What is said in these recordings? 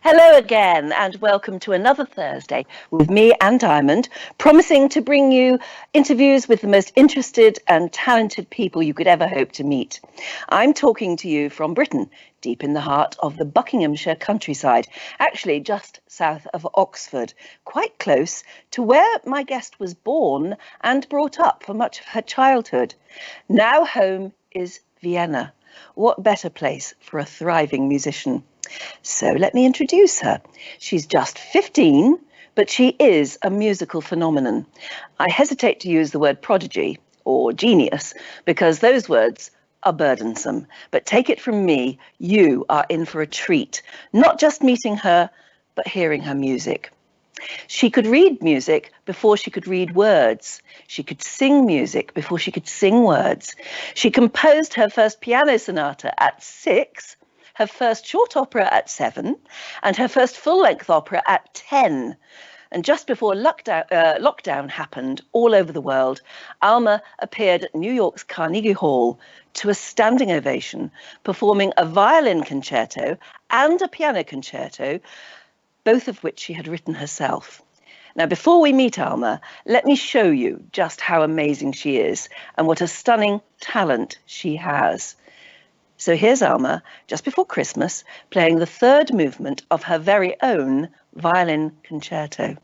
Hello again, and welcome to another Thursday with me, Anne Diamond, promising to bring you interviews with the most interested and talented people you could ever hope to meet. I'm talking to you from Britain, deep in the heart of the Buckinghamshire countryside, actually just south of Oxford, quite close to where my guest was born and brought up for much of her childhood. Now home is Vienna. What better place for a thriving musician? So let me introduce her. She's just 15, but she is a musical phenomenon. I hesitate to use the word prodigy or genius because those words are burdensome. But take it from me, you are in for a treat, not just meeting her, but hearing her music. She could read music before she could read words. She could sing music before she could sing words. She composed her first piano sonata at 6, her first short opera at 7, and her first full-length opera at 10. And just before lockdown happened all over the world, Alma appeared at New York's Carnegie Hall to a standing ovation, performing a violin concerto and a piano concerto, both of which she had written herself. Now, before we meet Alma, let me show you just how amazing she is and what a stunning talent she has. So here's Alma, just before Christmas, playing the third movement of her very own violin concerto.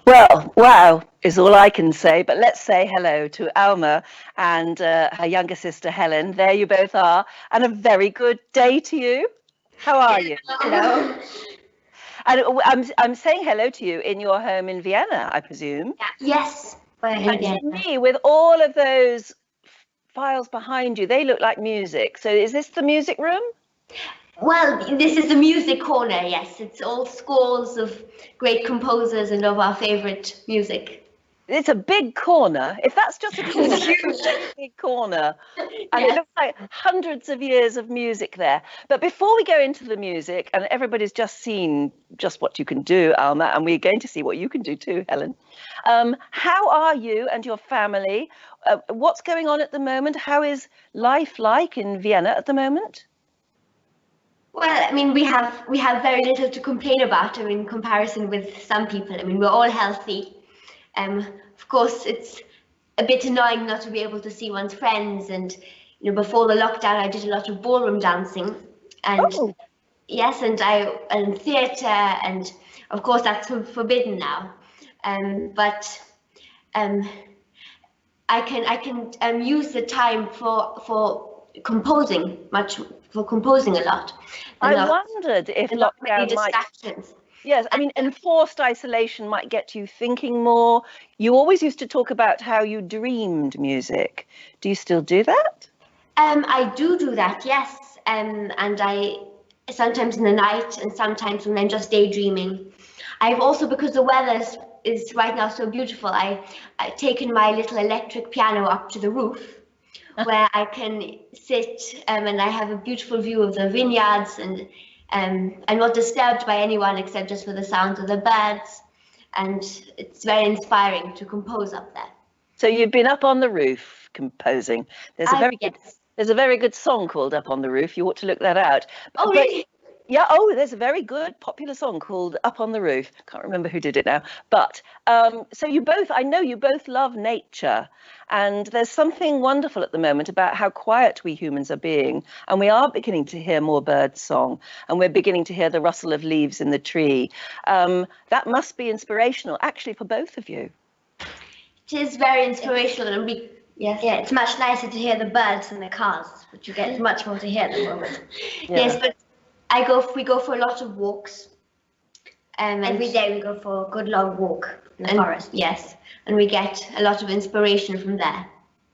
Well, wow is all I can say, but let's say hello to Alma and her younger sister, Helen. There you both are, and a very good day to you. How are you? Hello. And I'm saying hello to you in your home in Vienna, I presume. Yes. And to me, with all of those files behind you, they look like music. So is this the music room? Well, this is the music corner, yes. It's all scores of great composers and of our favorite music. It's a big corner. If that's just a corner, it's a big corner. And Yes. it looks like hundreds of years of music there. But before we go into the music, and everybody's just seen just what you can do, Alma, and we're going to see what you can do too, Helen. How are you and your family? What's going on at the moment? How is life like in Vienna at the moment? Well, I mean, we have very little to complain about, I mean, in comparison with some people. I mean, we're all healthy. Of course, it's a bit annoying not to be able to see one's friends. And before the lockdown, I did a lot of ballroom dancing, and yes, and theatre, and of course that's forbidden now. But I can use the time for composing a lot. I wondered if lockdown might. Yes, I mean, enforced isolation might get you thinking more. You always used to talk about how you dreamed music. Do you still do that? I do that, yes. And I sometimes in the night and sometimes when I'm just daydreaming. I've also, because the weather is right now so beautiful. I've taken my little electric piano up to the roof, where I can sit, and I have a beautiful view of the vineyards, and I'm not disturbed by anyone except just for the sound of the birds, and it's very inspiring to compose up there. So you've been up on the roof composing. There's a very good song called Up on the Roof. You ought to look that out. Oh, really? Yeah, there's a very good popular song called Up on the Roof. Can't remember who did it now. But so I know you both love nature, and there's something wonderful at the moment about how quiet we humans are being, and we are beginning to hear more bird song, and we're beginning to hear the rustle of leaves in the tree. That must be inspirational, actually, for both of you. It is very inspirational, and yeah, it's much nicer to hear the birds than the cars, but you get much more to hear at the moment. Yeah. Yes, but we go for a lot of walks. Every day we go for a good long walk in the forest. Yes, and we get a lot of inspiration from there.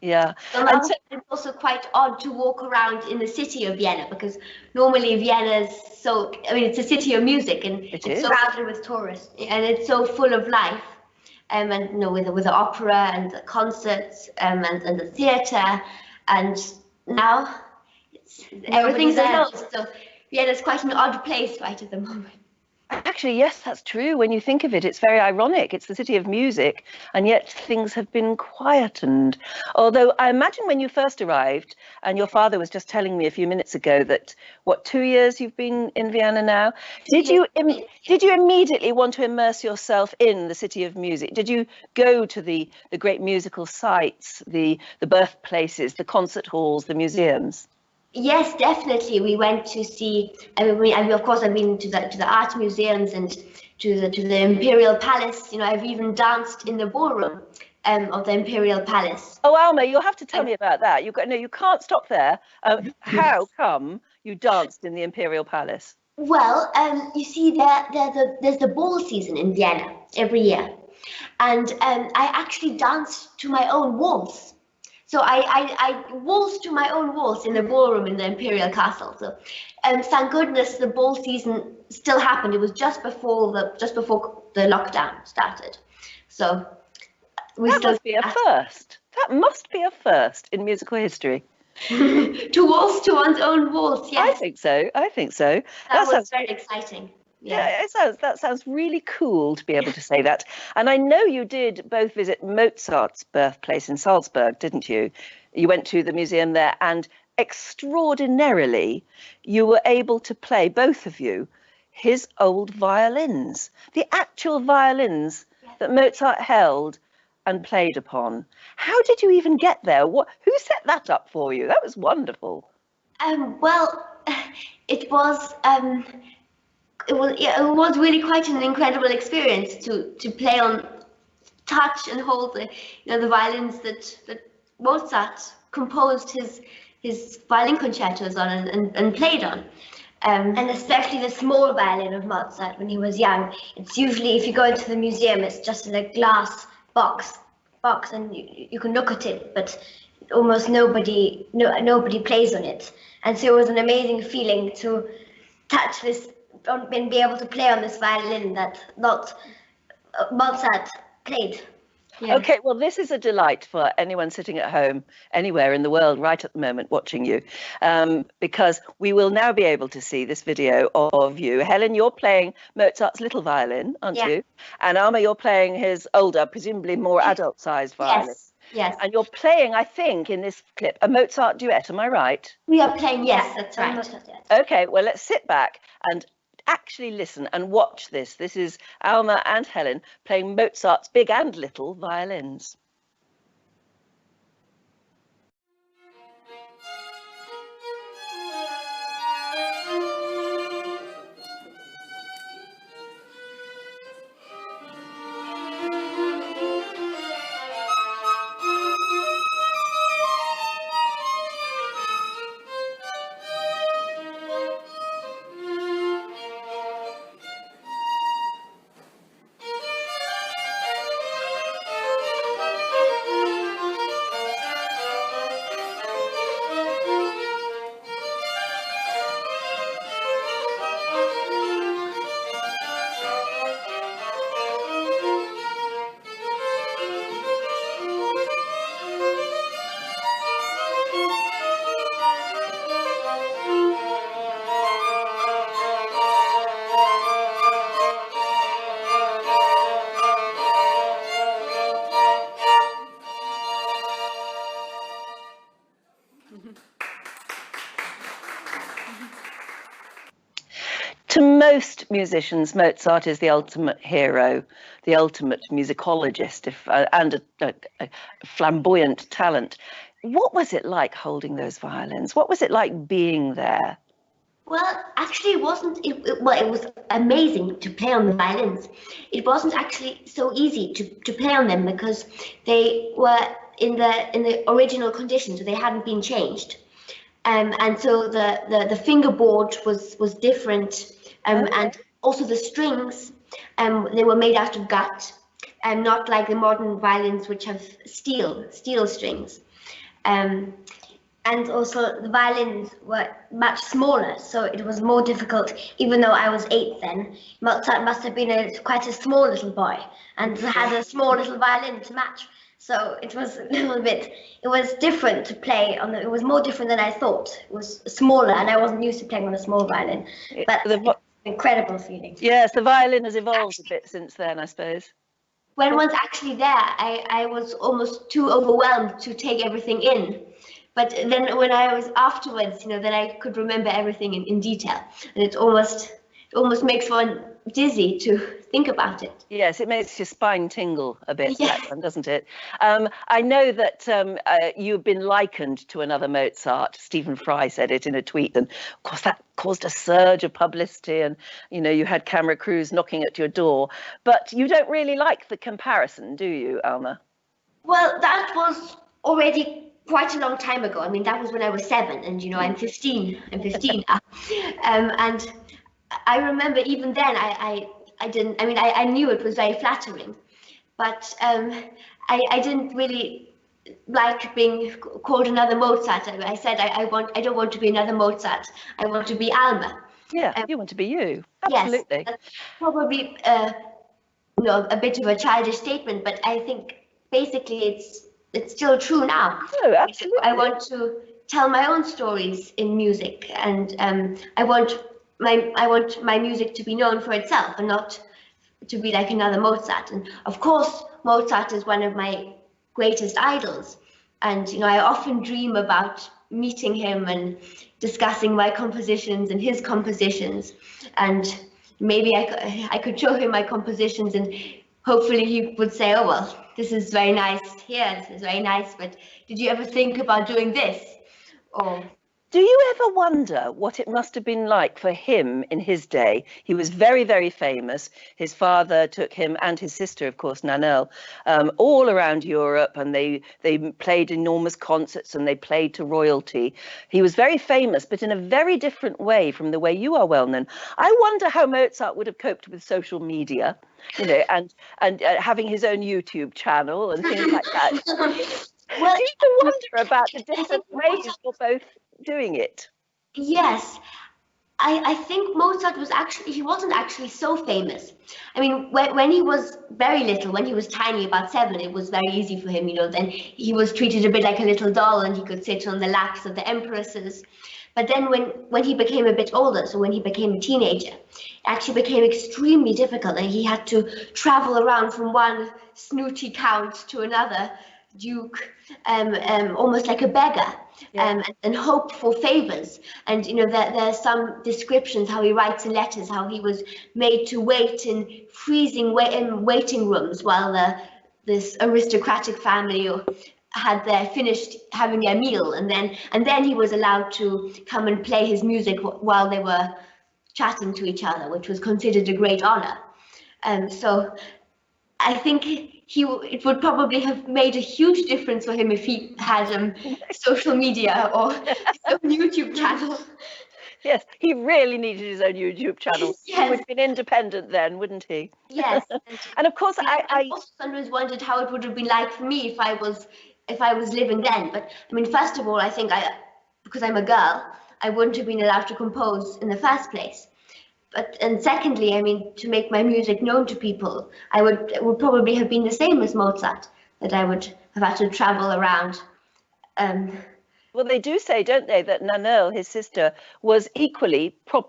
Yeah. And it's also quite odd to walk around in the city of Vienna, because normally Vienna is it's a city of music, and it's surrounded with tourists, and it's so full of life. And with the opera and the concerts, and the theatre, and now everything's closed. So Vienna's quite an odd place right at the moment. Actually, yes, that's true. When you think of it, it's very ironic. It's the city of music, and yet things have been quietened. Although I imagine when you first arrived, and your father was just telling me a few minutes ago that, 2 years you've been in Vienna now? Did you immediately want to immerse yourself in the city of music? Did you go to the great musical sites, the birthplaces, the concert halls, the museums? Yes, definitely. We went to see. Of course, I've been to the art museums and to the Imperial Palace. I've even danced in the ballroom of the Imperial Palace. Oh, Alma, you'll have to tell me about that. You can't stop there. How come you danced in the Imperial Palace? Well, you see, there's the ball season in Vienna every year, and I actually danced to my own waltz. So I waltzed to my own waltz in the ballroom in the Imperial Castle. So, thank goodness the ball season still happened. It was just before the lockdown started. So that must be a first. That must be a first in musical history. To waltz to one's own waltz. Yes, I think so. That was very exciting. Yeah, that sounds really cool to be able to say that. And I know you did both visit Mozart's birthplace in Salzburg, didn't you? You went to the museum there, and extraordinarily, you were able to play, both of you, his old violins, the actual violins that Mozart held and played upon. How did you even get there? Who set that up for you? That was wonderful. Well, it was. It was really quite an incredible experience to play on, touch and hold the violins that Mozart composed his violin concertos on and played on. And especially the small violin of Mozart when he was young. It's usually, if you go into the museum, it's just in a glass box, and you can look at it, but almost nobody plays on it. And so it was an amazing feeling to touch this and be able to play on this violin that Mozart played. Yeah. Okay, well, this is a delight for anyone sitting at home, anywhere in the world, right at the moment, watching you, because we will now be able to see this video of you. Helen, you're playing Mozart's little violin, aren't you? And Alma, you're playing his older, presumably more adult-sized violin. Yes. And you're playing, I think, in this clip, a Mozart duet. Am I right? We are playing, yes, that's right. Mozart duet. Okay, well, let's sit back and actually listen and watch this. This is Alma and Helen playing Mozart's big and little violins. most musicians, Mozart is the ultimate hero, the ultimate musicologist, and a flamboyant talent. What was it like holding those violins? What was it like being there? Well, actually, it wasn't. Well, it was amazing to play on the violins. It wasn't actually so easy to play on them because they were in the original condition, so they hadn't been changed. And so the fingerboard was different, and also the strings, they were made out of gut, and not like the modern violins which have steel strings. And also the violins were much smaller, so it was more difficult. Even though I was 8 then, Mozart must have been quite a small little boy and had a small little violin to match. So it was a little bit, it was different to play on it was more different than I thought. It was smaller and I wasn't used to playing on a small violin, but incredible feeling. Yes, the violin has evolved a bit since then, I suppose. When one's actually there, I was almost too overwhelmed to take everything in. But then when I was afterwards, then I could remember everything in detail. And it almost makes one dizzy to think about it. Yes, it makes your spine tingle a bit, that one, doesn't it? I know that you've been likened to another Mozart. Stephen Fry said it in a tweet, and of course that caused a surge of publicity, and you had camera crews knocking at your door. But you don't really like the comparison, do you, Alma? Well, that was already quite a long time ago. I mean, that was when I was 7, and I'm 15. I'm 15 now, and I remember even then I didn't. I mean, I knew it was very flattering, but I didn't really like being called another Mozart. I said I don't want to be another Mozart. I want to be Alma. Yeah, you want to be you. Absolutely. Yes, that's probably a bit of a childish statement, but I think basically it's still true now. Oh, absolutely. I want to tell my own stories in music, and I want my music to be known for itself and not to be like another Mozart. And of course, Mozart is one of my greatest idols, and I often dream about meeting him and discussing my compositions and his compositions, and maybe I could show him my compositions, and hopefully he would say, oh well, this is very nice here, this is very nice, but did you ever think about doing this? Or do you ever wonder what it must have been like for him in his day? He was very, very famous. His father took him and his sister, of course, Nannerl, all around Europe, and they played enormous concerts and they played to royalty. He was very famous, but in a very different way from the way you are well known. I wonder how Mozart would have coped with social media, and having his own YouTube channel and things like that. well, do you wonder about the different ways you're both doing it? Yes, I think Mozart he wasn't actually so famous. I mean, when he was very little, when he was tiny, about 7, it was very easy for him, then he was treated a bit like a little doll and he could sit on the laps of the empresses. But then when he became a bit older, so when he became a teenager, it actually became extremely difficult, and he had to travel around from one snooty count to another duke, almost like a beggar, and hope for favors. And there's some descriptions how he writes in letters how he was made to wait in freezing waiting rooms while this aristocratic family had finished having their meal, and then he was allowed to come and play his music while they were chatting to each other, which was considered a great honor. So I think it would probably have made a huge difference for him if he had social media or his own YouTube channel. Yes, he really needed his own YouTube channel. Yes. He would have been independent then, wouldn't he? Yes. And of course, I also sometimes wondered how it would have been like for me if I was living then. But I mean, first of all, I think because I'm a girl, I wouldn't have been allowed to compose in the first place. And secondly, I mean, to make my music known to people, it would probably have been the same as Mozart, that I would have had to travel around. Well, they do say, don't they, that Nannerl, his sister, was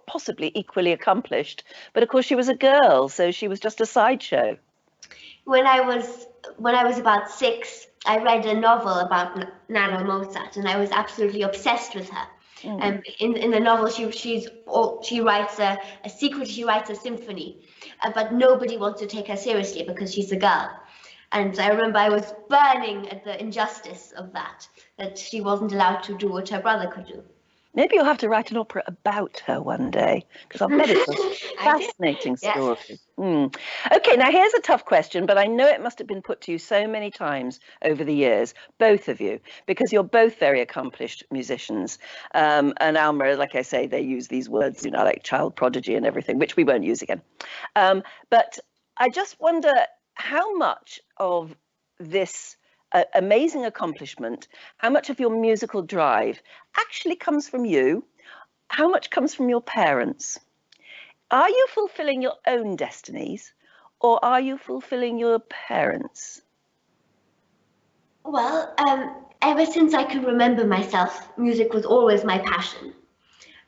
possibly equally accomplished, but of course she was a girl, so she was just a sideshow. When I was about 6, I read a novel about Nannerl Mozart, and I was absolutely obsessed with her. In the novel, she writes she writes a symphony, but nobody wants to take her seriously because she's a girl. And I remember I was burning at the injustice of that she wasn't allowed to do what her brother could do. Maybe you'll have to write an opera about her one day, because I bet it's a fascinating story. Yes. Okay, now here's a tough question, but I know it must have been put to you so many times over the years, both of you, because you're both very accomplished musicians. And Alma, like I say, they use these words, like child prodigy and everything, which we won't use again. But I just wonder how much of this amazing accomplishment, how much of your musical drive actually comes from you? How much comes from your parents? Are you fulfilling your own destinies, or are you fulfilling your parents? Well, ever since I can remember myself, music was always my passion.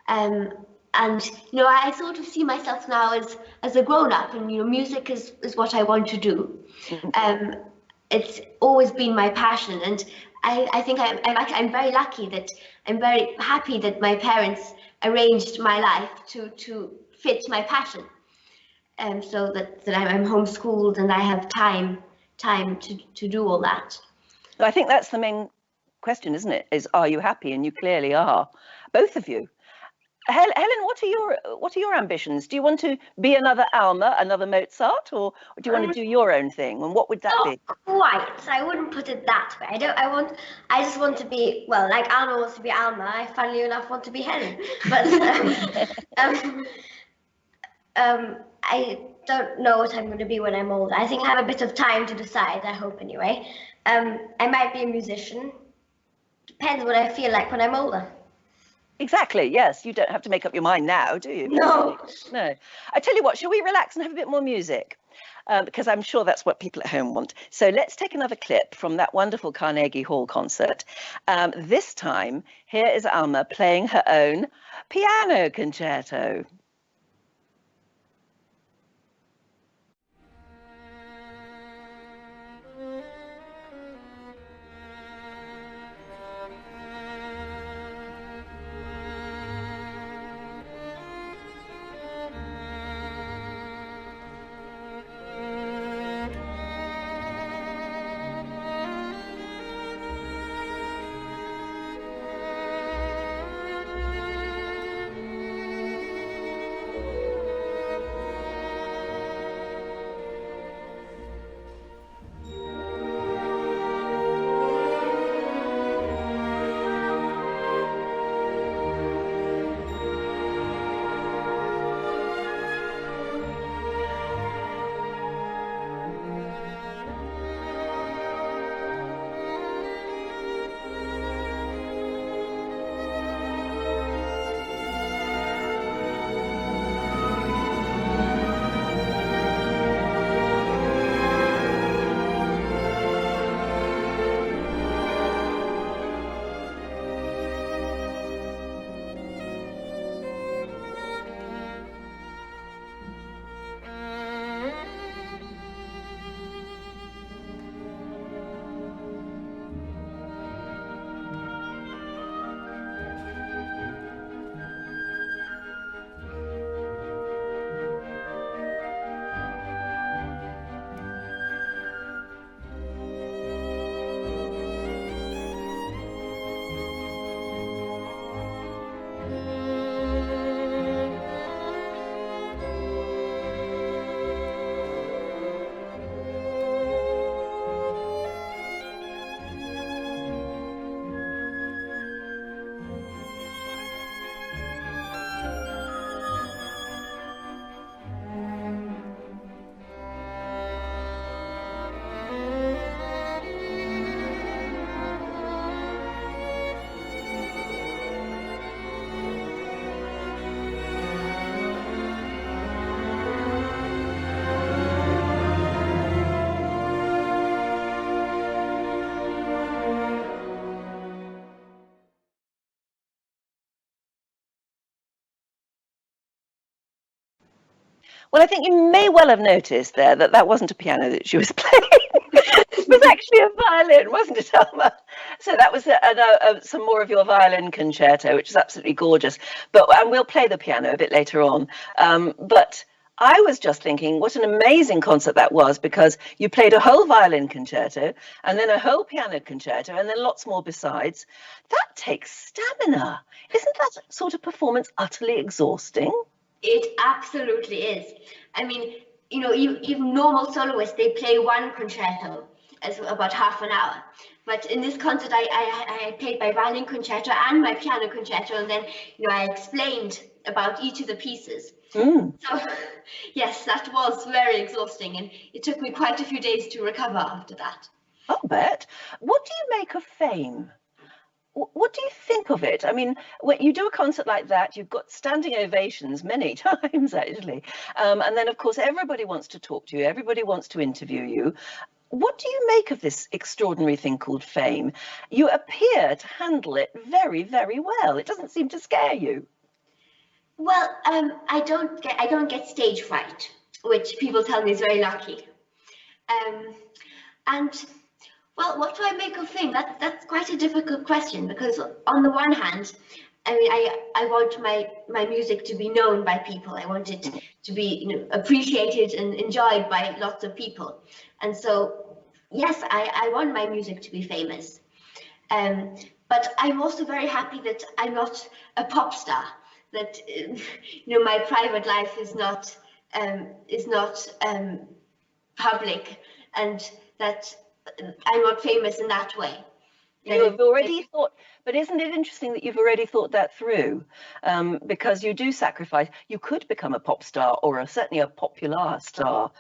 And I sort of see myself now as a grown-up, and music is what I want to do. It's always been my passion, and I think I'm very lucky that I'm very happy that my parents arranged my life to fit my passion, so that I'm homeschooled and I have time to do all that. I think that's the main question, isn't it? Is, are you happy? And you clearly are, both of you. Helen, what are your ambitions? Do you want to be another Alma, another Mozart, or do you want to do your own thing? And what would that be? Quite. I wouldn't put it that way. I just want to be, well, like Alma wants to be Alma. I, funnily enough, want to be Helen. But I don't know what I'm going to be when I'm older. I think I have a bit of time to decide. I hope, anyway. I might be a musician. Depends what I feel like when I'm older. Exactly, yes. You don't have to make up your mind now, do you? No. No. I tell you what, shall we relax and have a bit more music? Because I'm sure that's what people at home want. So let's take another clip from that wonderful Carnegie Hall concert. This time, here is Alma playing her own piano concerto. Well, I think you may well have noticed there that wasn't a piano that she was playing. It was actually a violin, wasn't it, Alma? So that was some more of your violin concerto, which is absolutely gorgeous. And we'll play the piano a bit later on. But I was just thinking, what an amazing concert that was, because you played a whole violin concerto and then a whole piano concerto and then lots more besides. That takes stamina. Isn't that sort of performance utterly exhausting? It absolutely is. I mean, you know, even normal soloists, they play one concerto as about half an hour. But in this concert, I played my violin concerto and my piano concerto, and then, you know, I explained about each of the pieces. So, yes, that was very exhausting, and it took me quite a few days to recover after that. I'll bet. What do you make of fame? What do you think of it? I mean, when you do a concert like that, you've got standing ovations many times, actually. And then, of course, everybody wants to talk to you. Everybody wants to interview you. What do you make of this extraordinary thing called fame? You appear to handle it very, very well. It doesn't seem to scare you. Well, I don't get stage fright, which people tell me is very lucky. And well, what do I make of fame? That's quite a difficult question, because on the one hand, I mean, I want my music to be known by people. I want it to be, you know, appreciated and enjoyed by lots of people. And so, yes, I want my music to be famous. But I'm also very happy that I'm not a pop star. That, you know, my private life is not public, and that I'm not famous in that way. You've already thought, but isn't it interesting that you've already thought that through? Because you do sacrifice. You could become a pop star, or certainly a popular star.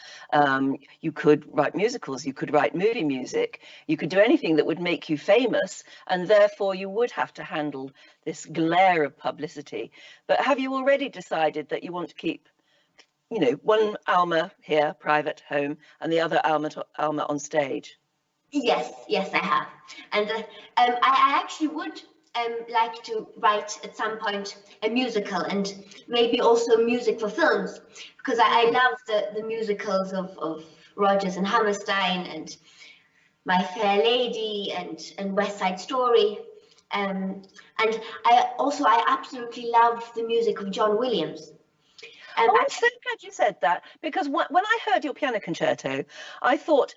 You could write musicals, you could write movie music, you could do anything that would make you famous, and therefore you would have to handle this glare of publicity. But have you already decided that you want to keep, you know, one Alma here, private home, and the other Alma on stage? Yes, I have. And I actually would like to write at some point a musical, and maybe also music for films, because I love the musicals of Rodgers and Hammerstein and My Fair Lady and West Side Story. And I absolutely love the music of John Williams. I'm so glad you said that, because when I heard your piano concerto, I thought,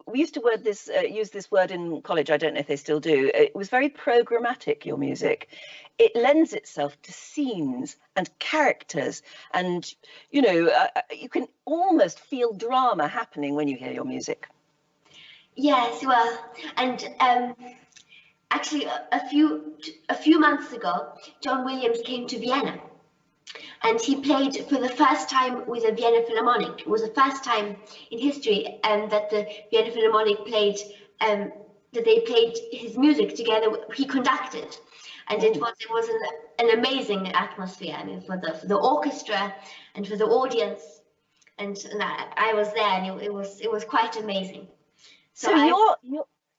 we used to use this word in college, I don't know if they still do. It was very programmatic, your music. It lends itself to scenes and characters, and, you know, you can almost feel drama happening when you hear your music. Yes, well, and actually a few months ago, John Williams came to Vienna. And he played for the first time with the Vienna Philharmonic. It was the first time in history that the Vienna Philharmonic played, that they played his music together. He conducted, and it was an amazing atmosphere. I mean, for the orchestra and for the audience, and I was there, and it was quite amazing. So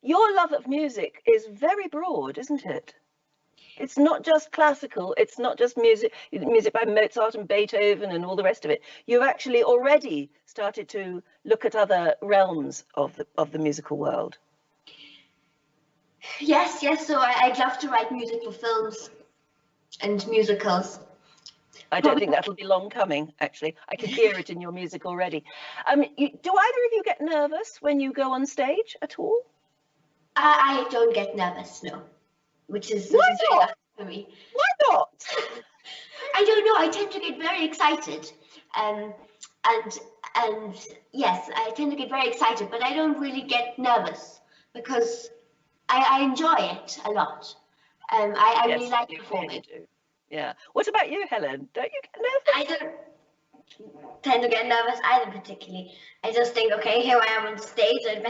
your love of music is very broad, isn't it? It's not just classical, it's not just music by Mozart and Beethoven and all the rest of it. You've actually already started to look at other realms of the musical world. Yes, so I'd love to write music for films and musicals. I don't think that'll be long coming, actually. I can hear it in your music already. Do either of you get nervous when you go on stage at all? I don't get nervous, no. Which is very lucky for me. Why not? I don't know. I tend to get very excited, and yes, I tend to get very excited, but I don't really get nervous because I enjoy it a lot. I really like performing. Yeah. What about you, Helen? Don't you get nervous? I don't tend to get nervous either particularly. I just think, okay, here I am on stage. I'd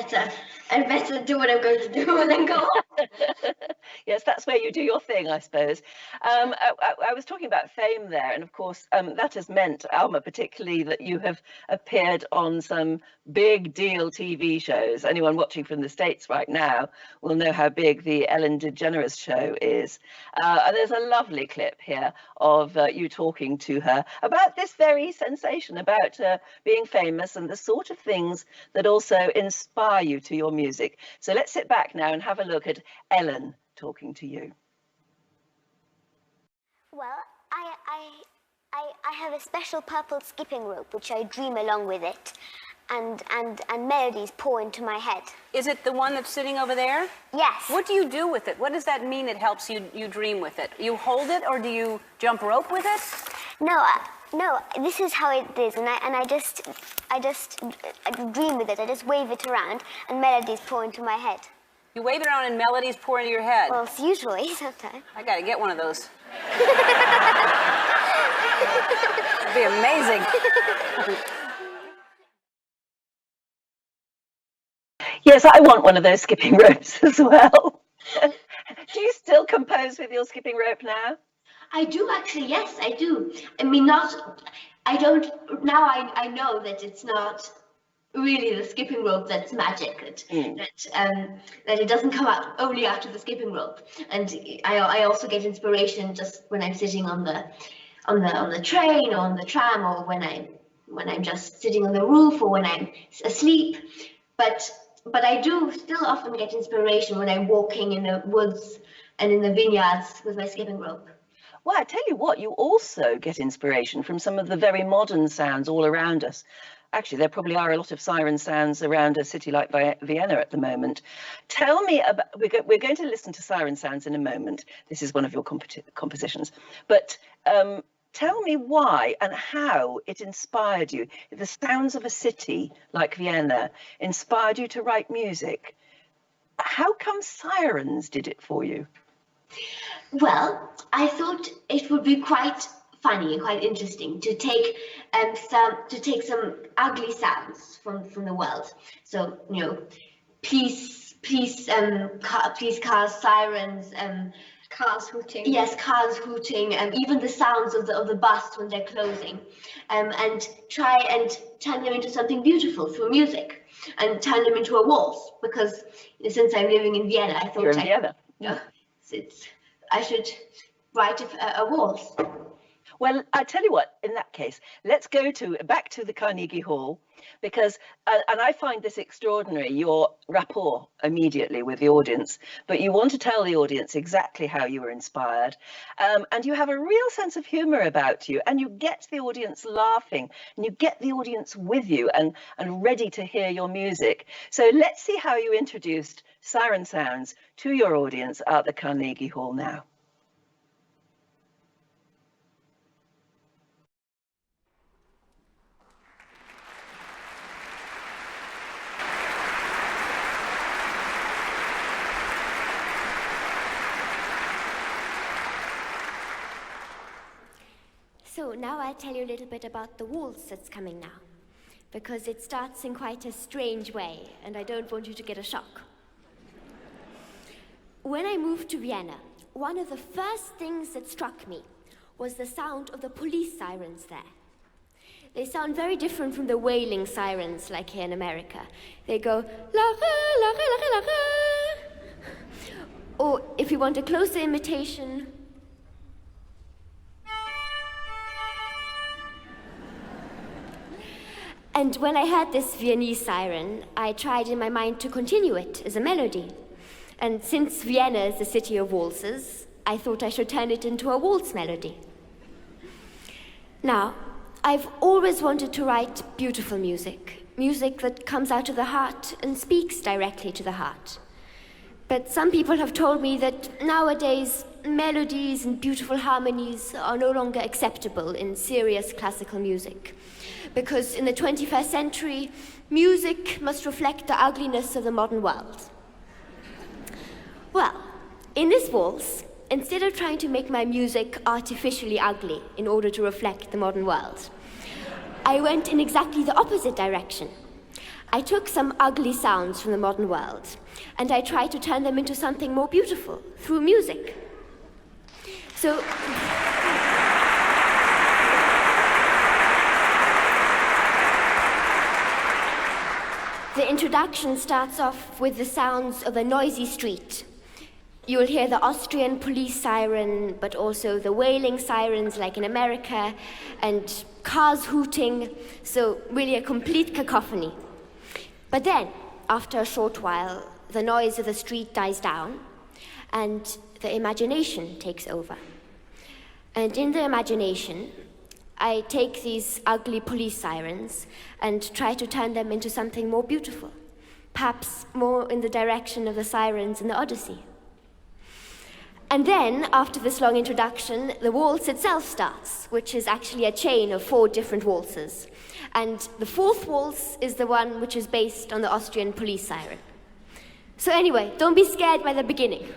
better do what I'm going to do and then go on. Yes, that's where you do your thing, I suppose. I was talking about fame there, and of course that has meant, Alma, particularly, that you have appeared on some big deal TV shows. Anyone watching from the States right now will know how big the Ellen DeGeneres show is. And there's a lovely clip here of you talking to her about this very sensation, about being famous and the sort of things that also inspire you to your music. So let's sit back now and have a look at Ellen talking to you. Well, I have a special purple skipping rope which I dream along with it, and melodies pour into my head. Is it the one that's sitting over there? Yes. What do you do with it? What does that mean it helps you dream with it? You hold it, or do you jump rope with it? No, no, this is how it is, and I just dream with it. I just wave it around, and melodies pour into my head. You wave it around and melodies pour into your head? Well, it's usually, sometimes. I gotta get one of those. It'd be amazing. Yes, I want one of those skipping ropes as well. Do you still compose with your skipping rope now? I do actually, yes, I do. I mean, now I know that it's not really the skipping rope that's magic, that it doesn't come out only out of the skipping rope. And I also get inspiration just when I'm sitting on the train or on the tram, or when I'm just sitting on the roof, or when I'm asleep. But I do still often get inspiration when I'm walking in the woods and in the vineyards with my skipping rope. Well, I tell you what, you also get inspiration from some of the very modern sounds all around us. Actually, there probably are a lot of siren sounds around a city like Vienna at the moment. Tell me about, we're going to listen to siren sounds in a moment. This is one of your compositions. But tell me why and how it inspired you. The sounds of a city like Vienna inspired you to write music. How come sirens did it for you? Well, I thought it would be quite funny and quite interesting to take some ugly sounds from the world. So, you know, police cars, sirens, Cars hooting. Yes, cars hooting, even the sounds of the bus when they're closing, and try and turn them into something beautiful through music, and turn them into a waltz. Because since I'm living in Vienna, I thought I should write a waltz. Well, I tell you what, in that case, let's go back to the Carnegie Hall, because, and I find this extraordinary, your rapport immediately with the audience, but you want to tell the audience exactly how you were inspired, and you have a real sense of humor about you, and you get the audience laughing, and you get the audience with you and ready to hear your music. So let's see how you introduced siren sounds to your audience at the Carnegie Hall now. So now I'll tell you a little bit about the waltz that's coming now, because it starts in quite a strange way, and I don't want you to get a shock. When I moved to Vienna, one of the first things that struck me was the sound of the police sirens there. They sound very different from the wailing sirens like here in America. They go, la la la la la la. Or if you want a closer imitation, and when I heard this Viennese siren, I tried in my mind to continue it as a melody. And since Vienna is the city of waltzes, I thought I should turn it into a waltz melody. Now, I've always wanted to write beautiful music, music that comes out of the heart and speaks directly to the heart. But some people have told me that nowadays melodies and beautiful harmonies are no longer acceptable in serious classical music, because in the 21st century, music must reflect the ugliness of the modern world. Well, in this waltz, instead of trying to make my music artificially ugly in order to reflect the modern world, I went in exactly the opposite direction. I took some ugly sounds from the modern world, and I tried to turn them into something more beautiful through music. So, the introduction starts off with the sounds of a noisy street. You'll hear the Austrian police siren, but also the wailing sirens like in America, and cars hooting, so really a complete cacophony. But then, after a short while, the noise of the street dies down, and the imagination takes over. And in the imagination, I take these ugly police sirens and try to turn them into something more beautiful, perhaps more in the direction of the sirens in the Odyssey. And then, after this long introduction, the waltz itself starts, which is actually a chain of 4 different waltzes. And the 4th waltz is the one which is based on the Austrian police siren. So anyway, don't be scared by the beginning.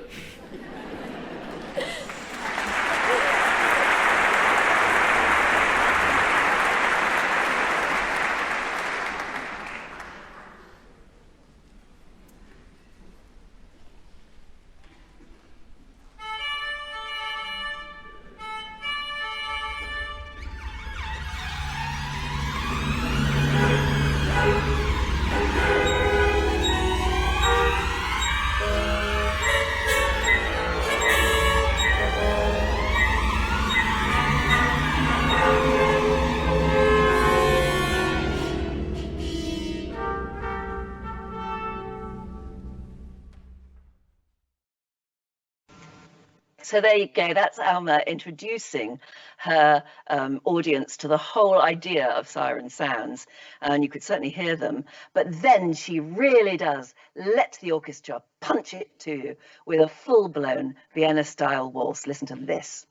So there you go, that's Alma introducing her audience to the whole idea of siren sounds, and you could certainly hear them. But then she really does let the orchestra punch it to you with a full-blown Vienna-style waltz. Listen to this.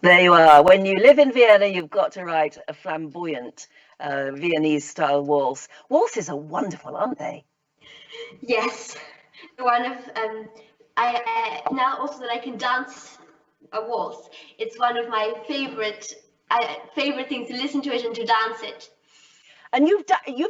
There you are. When you live in Vienna, you've got to write a flamboyant Viennese-style waltz. Waltzes are wonderful, aren't they? Yes, one of I now also that I can dance a waltz. It's one of my favorite things to listen to it and to dance it. And you've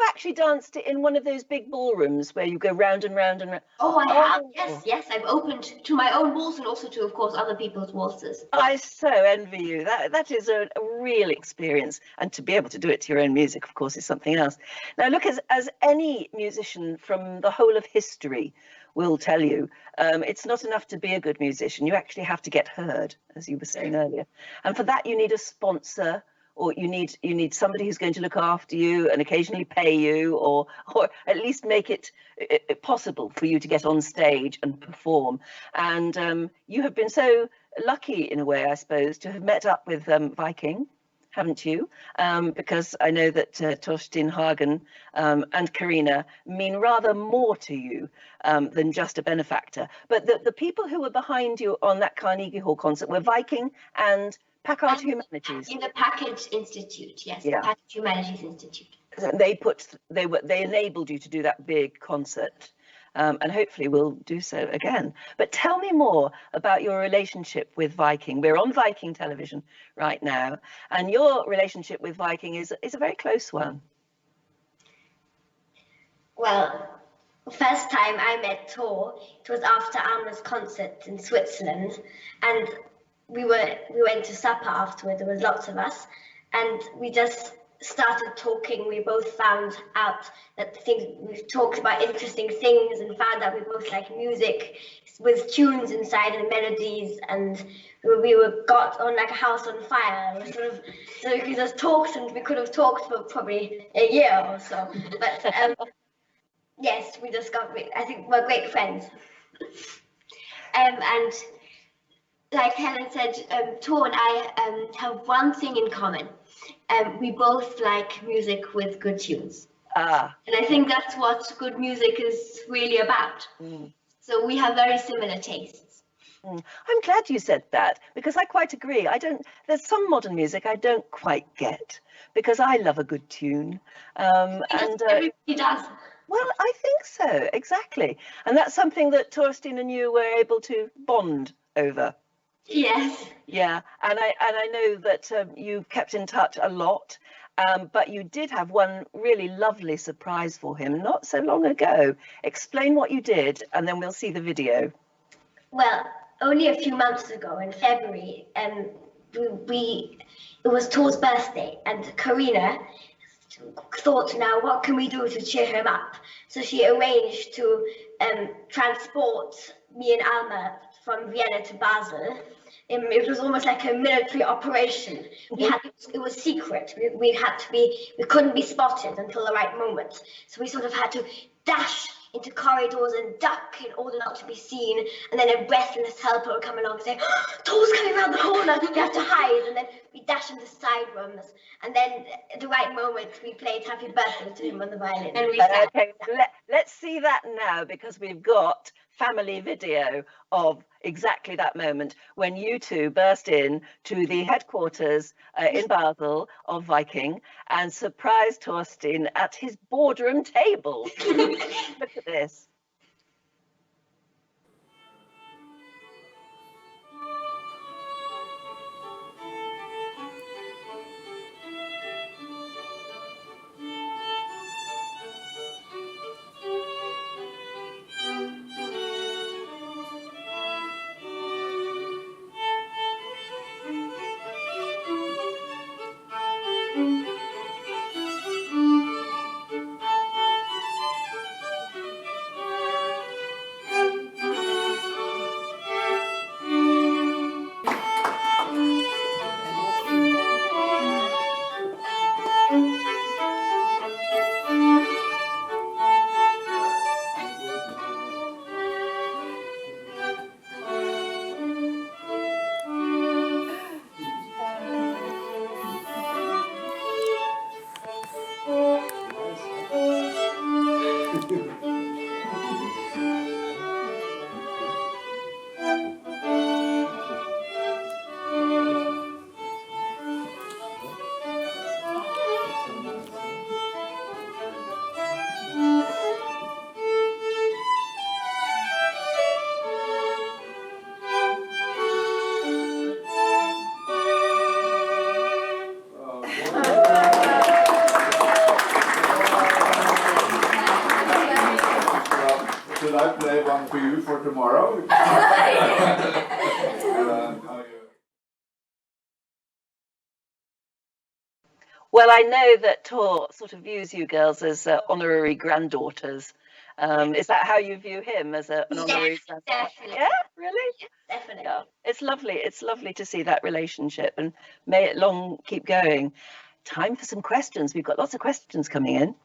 actually danced it in one of those big ballrooms where you go round and round and round. Oh, I have. Yes. I've opened to my own waltz and also to, of course, other people's waltzes. I so envy you. That is a real experience, and to be able to do it to your own music, of course, is something else. Now, look, as any musician from the whole of history will tell you, it's not enough to be a good musician. You actually have to get heard, as you were saying earlier, and for that you need a sponsor. Or you need somebody who's going to look after you and occasionally pay you, or at least make it possible for you to get on stage and perform. And you have been so lucky, in a way, I suppose, to have met up with Viking, haven't you? Because I know that Torstein Hagen and Karina mean rather more to you than just a benefactor. But the people who were behind you on that Carnegie Hall concert were Viking and Packard Humanities. In the Packard Institute, yes, yeah. The Packard Humanities Institute. They enabled you to do that big concert, and hopefully will do so again. But tell me more about your relationship with Viking. We're on Viking television right now, and your relationship with Viking is a very close one. Well, the first time I met Tor, it was after Alma's concert in Switzerland, and we went to supper afterward. There was lots of us, and we just started talking. We both found out that we talked about interesting things and found out we both like music with tunes inside and melodies, and we got on like a house on fire. It was sort of, so we just talked, and we could have talked for probably a year or so. But yes, we just I think we're great friends. And like Helen said, Tor and I have one thing in common. We both like music with good tunes. Ah. And I think that's what good music is really about. So we have very similar tastes. I'm glad you said that, because I quite agree. There's some modern music I don't quite get, because I love a good tune. Everybody does. Well, I think so, exactly. And that's something that Torstein and you were able to bond over. Yes. Yeah, and I know that you've kept in touch a lot, but you did have one really lovely surprise for him not so long ago. Explain what you did, and then we'll see the video. Well, only a few months ago in February, it was Tor's birthday, and Karina thought, now what can we do to cheer him up? So she arranged to transport me and Alma from Vienna to Basel. It was almost like a military operation. It was secret. We couldn't be spotted until the right moment. So we sort of had to dash into corridors and duck in order not to be seen. And then a breathless helper would come along and say, oh, Tor's coming around the corner, we have to hide. And then we dash into side rooms. And then at the right moment, we played Happy Birthday to him on the violin. And we sang. Okay, let's see that now, because we've got family video of exactly that moment when you two burst in to the headquarters in Basel of Viking and surprised Torstein at his boardroom table. Look at this. Should I play one for you for tomorrow? Well, I know that Tor sort of views you girls as honorary granddaughters. Is that how you view him, as an honorary granddaughter? Definitely. Yeah, really? Yes, definitely. Yeah, it's lovely. It's lovely to see that relationship, and may it long keep going. Time for some questions. We've got lots of questions coming in.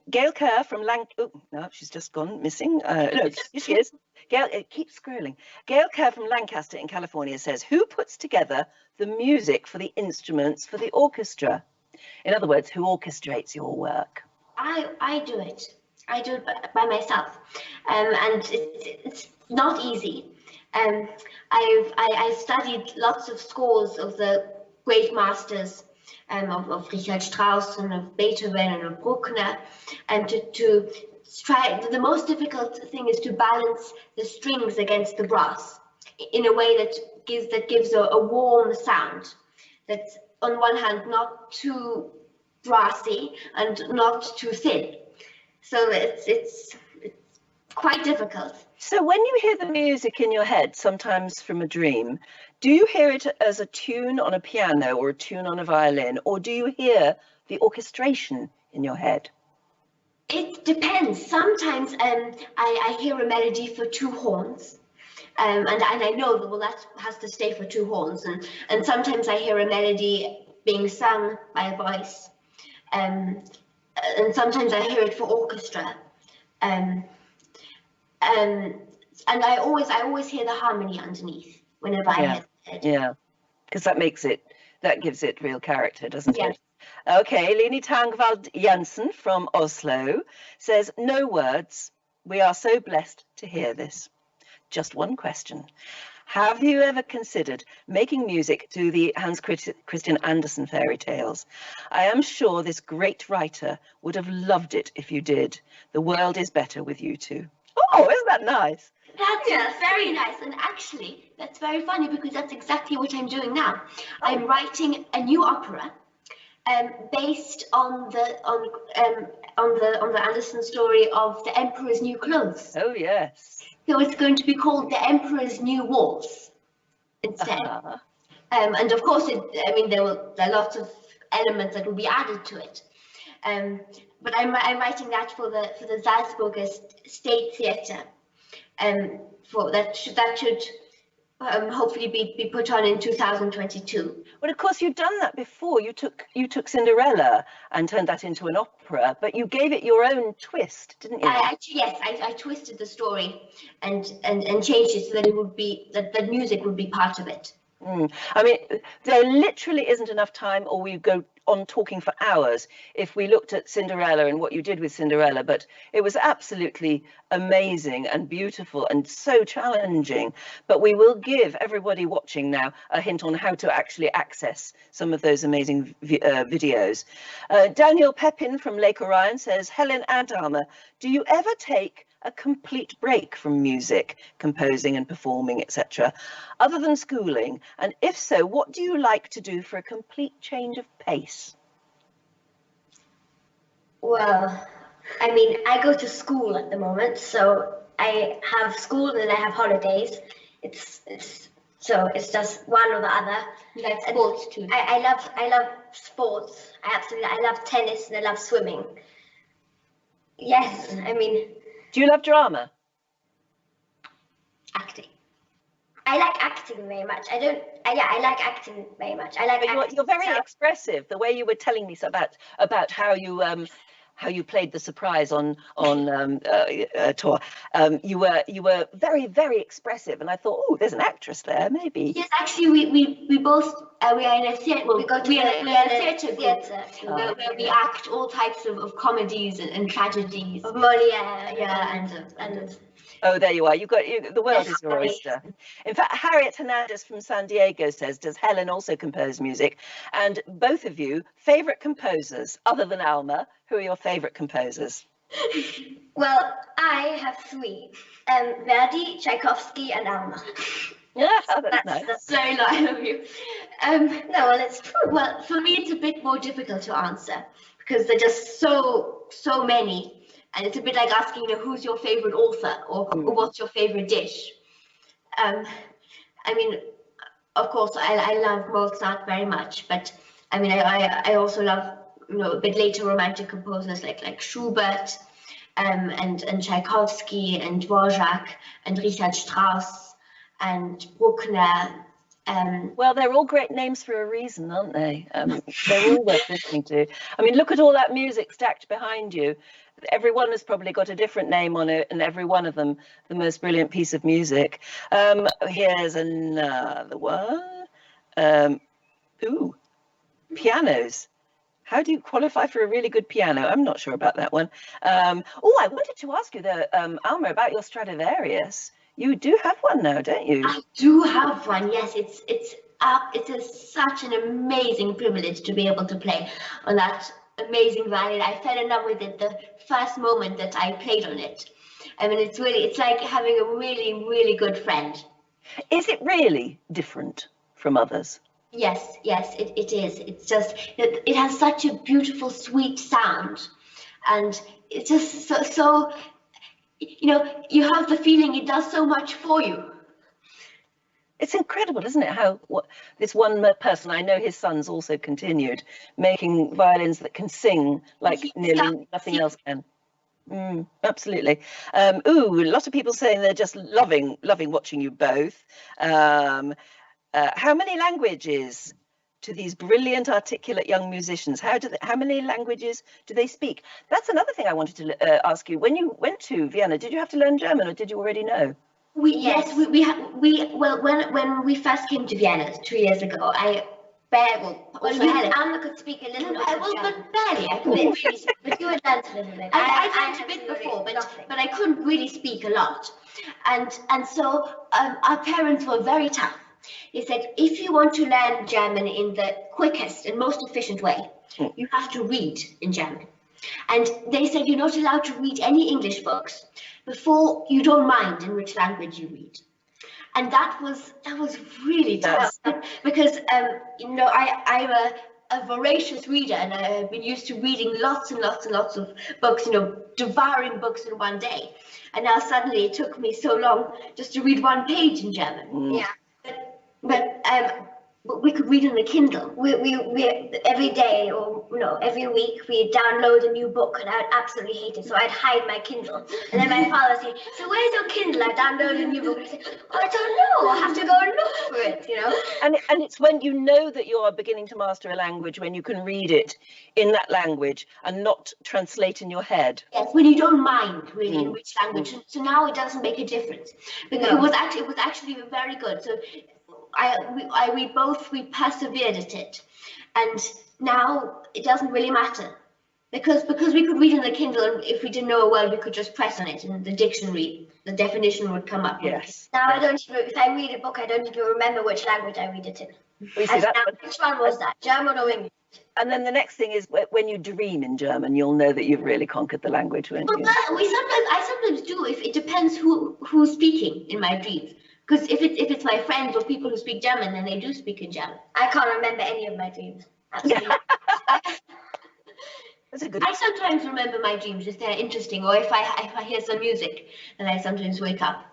Gail Kerr from oh, no, she's just gone missing. No, here she is. Gail, keep scrolling. Gail Kerr from Lancaster in California says, who puts together the music for the instruments for the orchestra? In other words, who orchestrates your work? I do it. I do it by myself, and it's not easy. I studied lots of scores of the great masters of Richard Strauss and of Beethoven and of Bruckner, and to try. The most difficult thing is to balance the strings against the brass in a way that gives a warm sound. That's on one hand not too brassy and not too thin. So it's quite difficult. So when you hear the music in your head, sometimes from a dream, do you hear it as a tune on a piano or a tune on a violin, or do you hear the orchestration in your head? It depends. Sometimes I hear a melody for two horns, and I know that, well, that has to stay for two horns, and sometimes I hear a melody being sung by a voice, and sometimes I hear it for orchestra, and I always hear the harmony underneath. whenever I Yeah. had it. Yeah, because that gives it real character, doesn't Yeah. it? Okay, Leni Tangvald Jansen from Oslo says, no words. We are so blessed to hear this. Just one question. Have you ever considered making music to the Hans Christian Andersen fairy tales? I am sure this great writer would have loved it if you did. The world is better with you two. Oh, isn't that nice? That's very nice, and actually, that's very funny because that's exactly what I'm doing now. I'm writing a new opera, based on the Andersen story of the Emperor's New Clothes. Oh, yes. So it's going to be called The Emperor's New Waltz instead. And of course, there are lots of elements that will be added to it. But I'm writing that for the Salzburger State Theatre. That should hopefully be put on in 2022. Well, of course, you've done that before. You took Cinderella and turned that into an opera, but you gave it your own twist, didn't you? I twisted the story and changed it so that it would be that music would be part of it. I mean, there literally isn't enough time, or we go on talking for hours if we looked at Cinderella and what you did with Cinderella, but it was absolutely amazing and beautiful and so challenging. But we will give everybody watching now a hint on how to actually access some of those amazing videos. Daniel Pepin from Lake Orion says, Helen and Alma, do you ever take a complete break from music, composing and performing, etc., other than schooling? And if so, what do you like to do for a complete change of pace? Well, I mean, I go to school at the moment, so I have school and I have holidays. It's just one or the other. You like sports too? I love sports. I love tennis and I love swimming. Yes, I mean. Do you love drama? Acting. I like acting very much. I like acting very much. I like. You're very expressive. The way you were telling me about how you played the surprise on tour. You were very, very expressive, and I thought, oh, there's an actress there, maybe. Yes, actually, we both we are in a theatre. Well, we are a theatre group where we act all types of comedies and tragedies. Of Molière, and Oh, there you are. The world is your oyster. In fact, Harriet Hernandez from San Diego says, does Helen also compose music? And both of you, favourite composers, other than Alma, who are your favourite composers? Well, I have three, Verdi, Tchaikovsky and Alma. Yeah, that's nice. That's very nice of you. No, well, it's true. Well, for me, it's a bit more difficult to answer because there are just so many. And it's a bit like asking, who's your favorite author or what's your favorite dish? I mean, of course, I love Mozart very much, but I mean, I also love, a bit later romantic composers like Schubert, and Tchaikovsky and Dvorak and Richard Strauss and Bruckner. Well, they're all great names for a reason, aren't they? They're all worth listening to. I mean, look at all that music stacked behind you. Everyone has probably got a different name on it, and every one of them the most brilliant piece of music. Here's another one. Pianos. How do you qualify for a really good piano? I'm not sure about that one. I wanted to ask you, though, Alma, about your Stradivarius. You do have one now, don't you? I do have one, yes. It's such an amazing privilege to be able to play on that amazing violin. I fell in love with it the first moment that I played on it. I mean, it's like having a really, really good friend. Is it really different from others? Yes, it is. It's just, it has such a beautiful, sweet sound. And it's just so you have the feeling it does so much for you. It's incredible, isn't it, how this one person, I know his son's also continued, making violins that can sing like nearly nothing else can. Absolutely. A lot of people saying they're just loving watching you both. How many languages to these brilliant, articulate young musicians? How many languages do they speak? That's another thing I wanted to ask you. When you went to Vienna, did you have to learn German, or did you already know? Well, when we first came to Vienna 2 years ago, Anna could speak a little bit. But barely. I couldn't really. But you had learned a little bit. I learned a bit before, but I couldn't really speak a lot, and so our parents were very tough. They said, if you want to learn German in the quickest and most efficient way, you have to read in German. And they said you're not allowed to read any English books before you don't mind in which language you read. And that was really tough because I'm a voracious reader, and I've been used to reading lots and lots and lots of books, devouring books in one day. And now suddenly it took me so long just to read one page in German. Yeah. But we could read on the Kindle. We every day or every week we download a new book, and I would absolutely hate it. So I'd hide my Kindle, and then my father would say, "So where's your Kindle? I downloaded a new book." And I say, "Oh, I don't know. I have to go and look for it." And it's when you know that you are beginning to master a language when you can read it in that language and not translate in your head. Yes, when you don't mind really in which language. So now it doesn't make a difference because it was actually very good. So we persevered at it, and now it doesn't really matter because we could read on the Kindle, and if we didn't know a word, we could just press on it, and the dictionary, the definition would come up. Yes. Now I don't even, if I read a book, I don't even remember which language I read it in. Which one was that, German or English? And then the next thing is when you dream in German, you'll know that you've really conquered the language, won't you? I sometimes do. If it depends who's speaking in my dreams. Because if it's my friends or people who speak German, then they do speak in German. I can't remember any of my dreams. Absolutely. That's a good. I sometimes remember my dreams if they're interesting, or if I hear some music, then I sometimes wake up.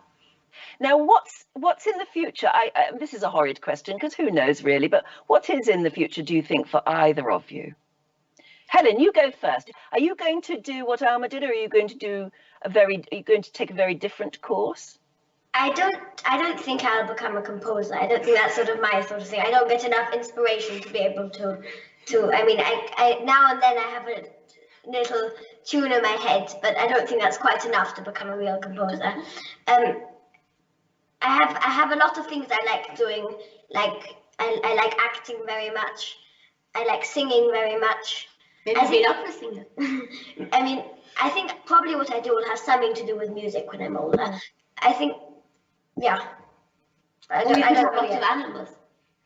Now, what's in the future? This is a horrid question because who knows really, but what is in the future, do you think, for either of you? Helen, you go first. Are you going to do what Alma did, or are you going to take a very different course? I don't think I'll become a composer. I don't think that's sort of my sort of thing. I don't get enough inspiration to be able to I mean, I now and then I have a little tune in my head, but I don't think that's quite enough to become a real composer. I have a lot of things I like doing. Like I like acting very much. I like singing very much. Maybe be an opera singer. I mean, I think probably what I do will have something to do with music when I'm older. I think. Yeah. I don't have lots of animals.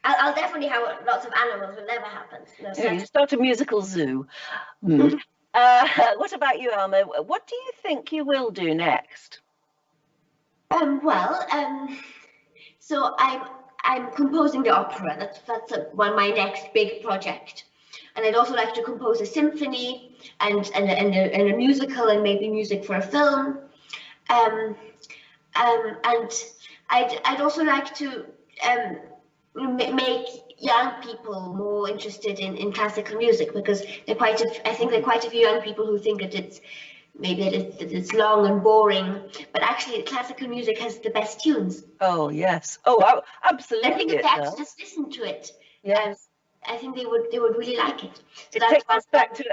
I'll definitely have lots of animals. Will never happen. No, you start a musical zoo. What about you, Alma? What do you think you will do next? So I'm composing the opera. That's my next big project. And I'd also like to compose a symphony and a musical, and maybe music for a film. And I'd also like to make young people more interested in classical music, because I think there are quite a few young people who think that it's long and boring, but actually classical music has the best tunes. Oh yes. Oh, absolutely. I think if they actually just listen to it, yes, I think they would really like it. So that's what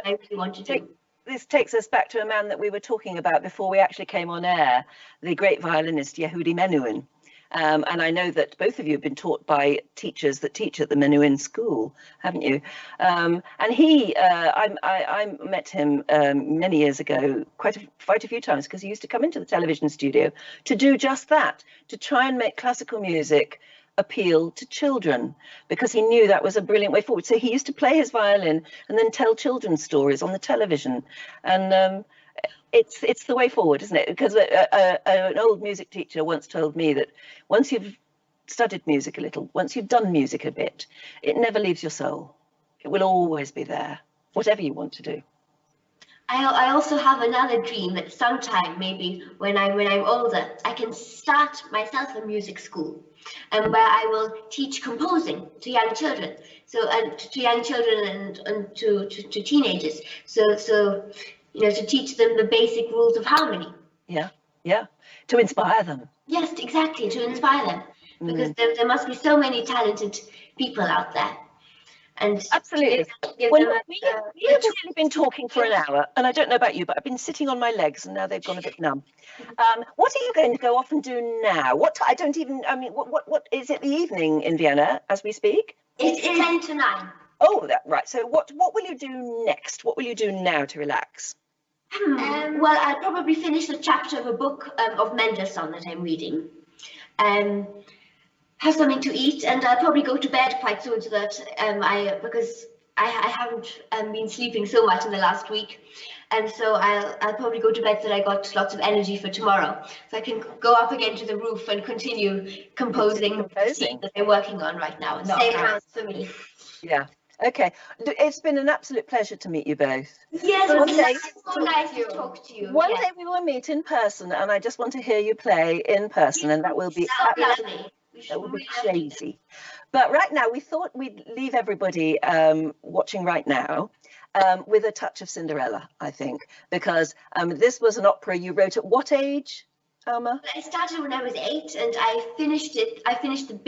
I really want to do. This takes us back to a man that we were talking about before we actually came on air, the great violinist Yehudi Menuhin. And I know that both of you have been taught by teachers that teach at the Menuhin School, haven't you? And I met him many years ago, quite a few times, because he used to come into the television studio to do just that, to try and make classical music appeal to children, because he knew that was a brilliant way forward. So he used to play his violin and then tell children's stories on the television, and it's the way forward, isn't it? Because an old music teacher once told me that once you've studied music a little, once you've done music a bit, it never leaves your soul. It will always be there, whatever you want to do. I also have another dream that sometime, maybe when I'm older, I can start myself a music school, and where I will teach composing to young children. So to young children and to teenagers. So to teach them the basic rules of harmony. Yeah, to inspire them. Yes, exactly, to inspire them, because there must be so many talented people out there. and Absolutely. give Well, them we have really been talking for an hour, and I don't know about you, but I've been sitting on my legs, and now they've gone a bit numb. What are you going to go off and do now? I don't even. I mean, what is it? The evening in Vienna as we speak? It's 10 to 9. Oh, right. So what will you do next? What will you do now to relax? Well, I'll probably finish a chapter of a book of Mendelssohn that I'm reading. Have something to eat, and I'll probably go to bed quite soon so that because I haven't been sleeping so much in the last week, and so I'll probably go to bed so that I got lots of energy for tomorrow, so I can go up again to the roof and continue composing the scene that they're working on right now. And same house for me. Yeah. Okay. It's been an absolute pleasure to meet you both. Yes, it's so nice to talk to you. One day we will meet in person, and I just want to hear you play in person, and that will be lovely. That would be crazy. But right now, we thought we'd leave everybody watching right now with a touch of Cinderella, I think, because this was an opera you wrote at what age, Alma? I started when I was 8, and I finished it. I finished the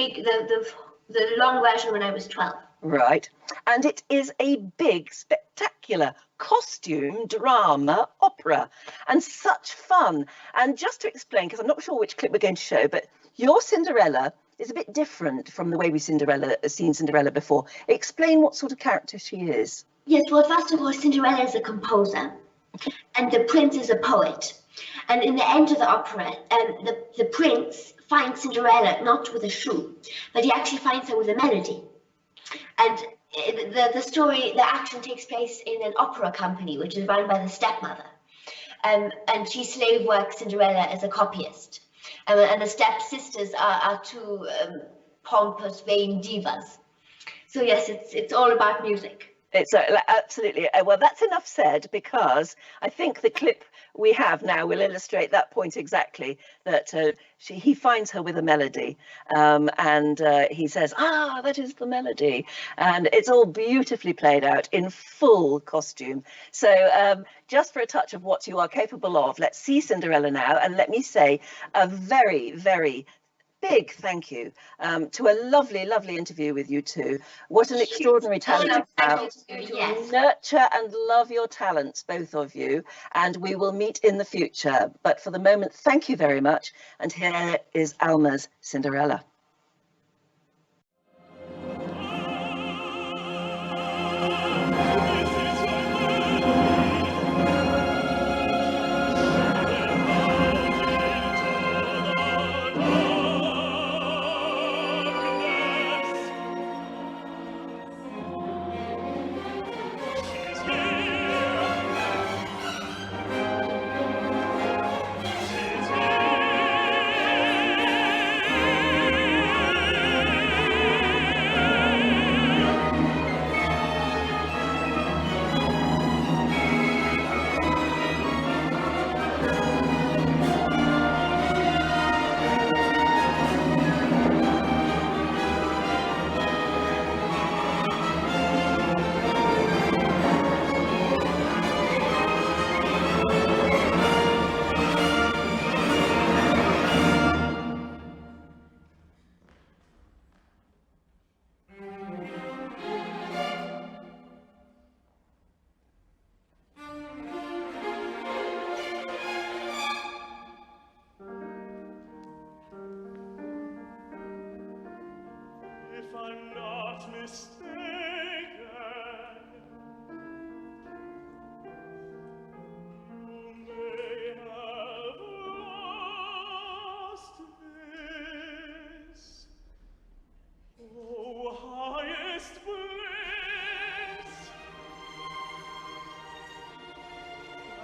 long version when I was 12. Right. And it is a big, spectacular costume drama opera, and such fun. And just to explain, because I'm not sure which clip we're going to show, but your Cinderella is a bit different from the way we've seen Cinderella before. Explain what sort of character she is. Yes, well, first of all, Cinderella is a composer, and the prince is a poet. And in the end of the opera, the prince finds Cinderella not with a shoe, but he actually finds her with a melody. And the story, the action takes place in an opera company, which is run by the stepmother. And she slave works Cinderella as a copyist. And the stepsisters are two pompous, vain divas. So yes, it's all about music. It's absolutely. Well, that's enough said, because I think the clip we have now will illustrate that point exactly, that he finds her with a melody, and he says, that is the melody. And it's all beautifully played out in full costume. So just for a touch of what you are capable of, let's see Cinderella now. And let me say a very, very big thank you to a lovely, lovely interview with you two. What an extraordinary talent you have. Yes. Nurture and love your talents, both of you, and we will meet in the future. But for the moment, thank you very much. And here is Alma's Cinderella.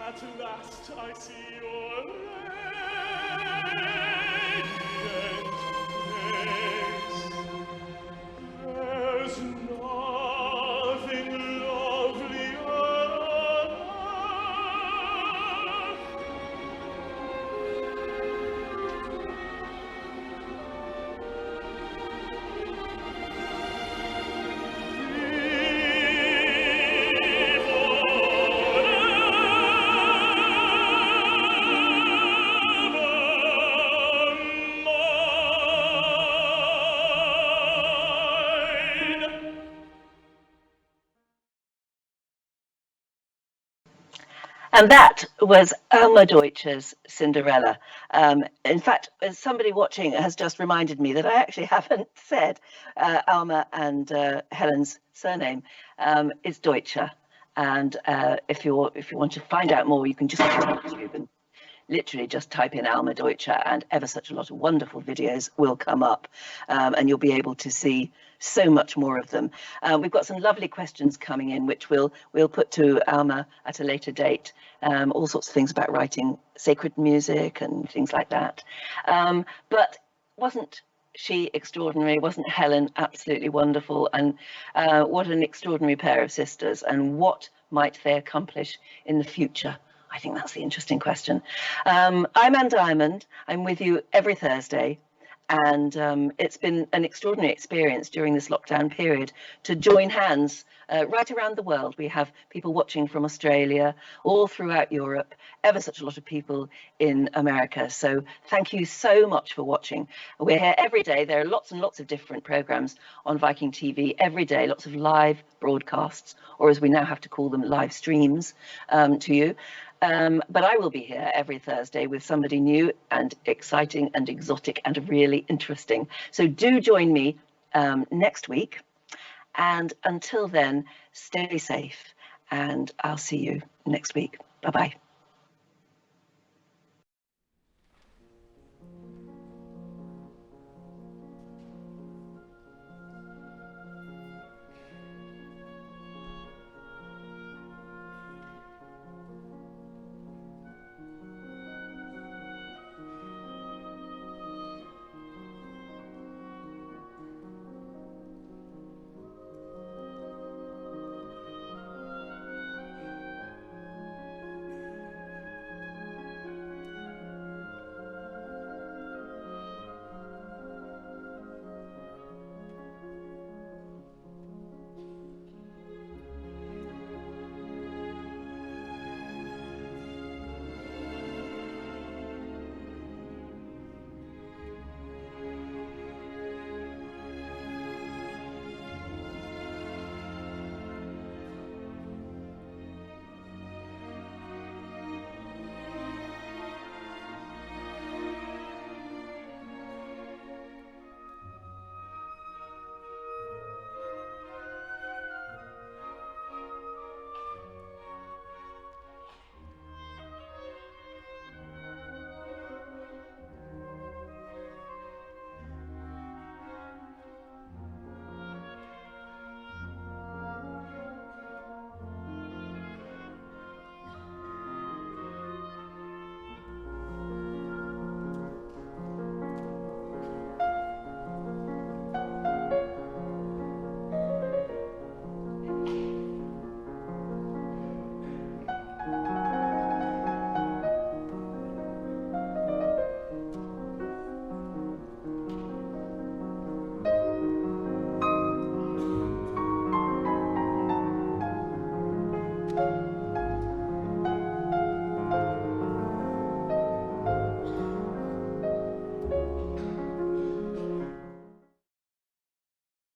At last I see your radiant face. There's nothing lovelier on earth. And that was Alma Deutscher's Cinderella. In fact, as somebody watching has just reminded me that I actually haven't said Alma and Helen's surname is Deutscher. And if you want to find out more, you can just go to YouTube and literally just type in Alma Deutscher, and ever such a lot of wonderful videos will come up, and you'll be able to see so much more of them. We've got some lovely questions coming in, which we'll put to Alma at a later date. All sorts of things about writing sacred music and things like that. But wasn't she extraordinary? Wasn't Helen absolutely wonderful? And what an extraordinary pair of sisters, and what might they accomplish in the future? I think that's the interesting question. I'm Anne Diamond. I'm with you every Thursday, and it's been an extraordinary experience during this lockdown period to join hands right around the world. We have people watching from Australia, all throughout Europe, ever such a lot of people in America. So thank you so much for watching. We're here every day. There are lots and lots of different programs on Viking TV every day, lots of live broadcasts, or as we now have to call them, live streams to you. But I will be here every Thursday with somebody new and exciting and exotic and really interesting. So do join me next week. And until then, stay safe, and I'll see you next week. Bye-bye.